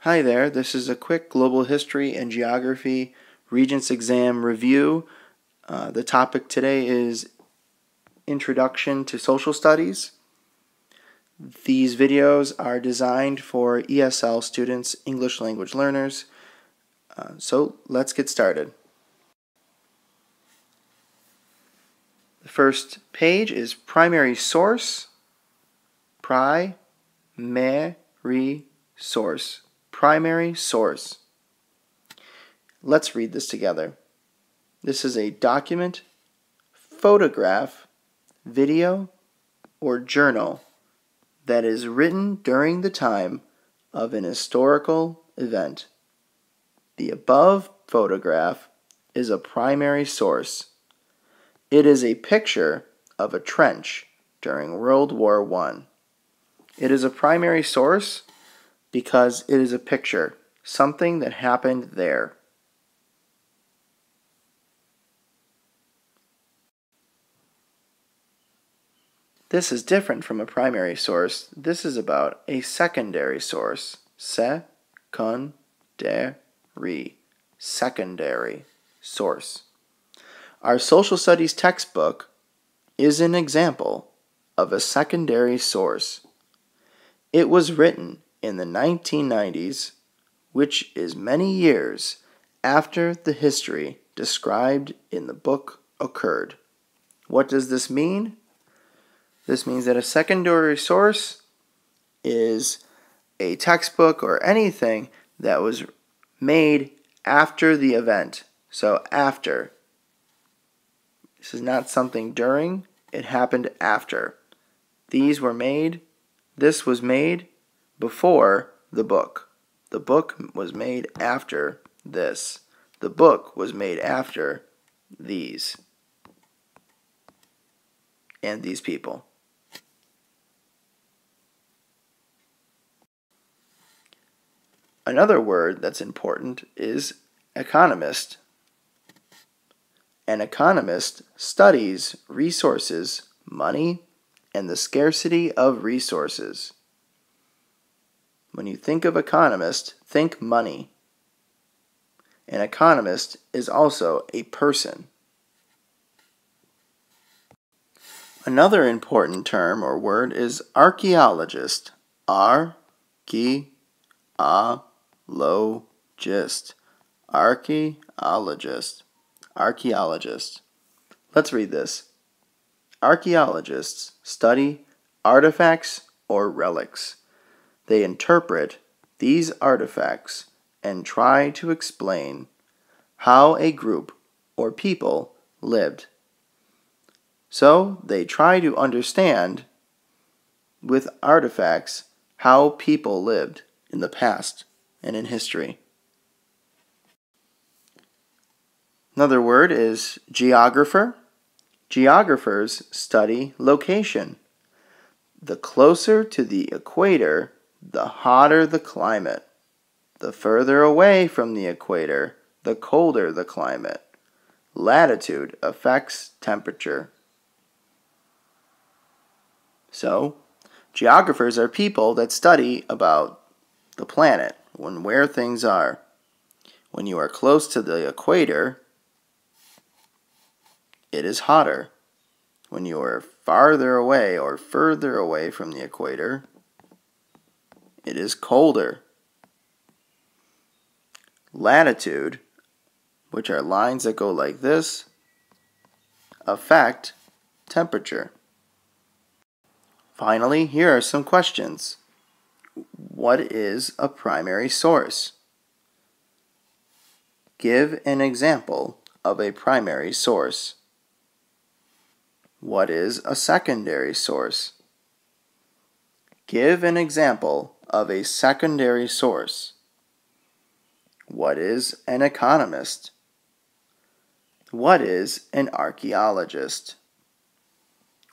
Hi there, this is a quick global history and geography Regents exam review. The topic today is Introduction to Social Studies. These videos are designed for ESL students, English language learners. So let's get started. The first page is primary source. Primary source. Primary source. Let's read this together. This is a document, photograph, video, or journal that is written during the time of an historical event. The above photograph is a primary source. It is a picture of a trench during World War I. It is a primary source because it is a picture, something that happened there. This is different from a primary source. This is about a secondary source. Secondary. Secondary source. Our social studies textbook is an example of a secondary source. It was written in the 1990s, which is many years after the history described in the book occurred. What does this mean? This means that a secondary source is a textbook or anything that was made after the event. So after. This is not something during, it happened after. These were made, this was made before the book. The book was made after this. The book was made after these. And these people. Another word that's important is economist. An economist studies resources, money, and the scarcity of resources. When you think of economist, think money. An economist is also a person. Another important term or word is archaeologist. Archaeologist. Archaeologist. Archaeologist. Let's read this. Archaeologists study artifacts or relics. They interpret these artifacts and try to explain how a group or people lived. So they try to understand with artifacts how people lived in the past and in history. Another word is geographer. Geographers study location. The closer to the equator, the hotter the climate. The further away from the equator, the colder the climate. Latitude affects temperature. So, geographers are people that study about the planet and where things are. When you are close to the equator, it is hotter. When you are farther away or further away from the equator, it is colder. Latitude, which are lines that go like this, affect temperature. Finally, here are some questions. What is a primary source? Give an example of a primary source. What is a secondary source? Give an example of a secondary source. What is an economist? What is an archaeologist?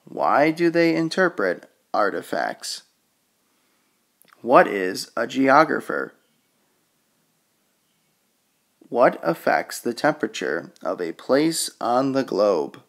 Why do they interpret artifacts? What is a geographer? What affects the temperature of a place on the globe?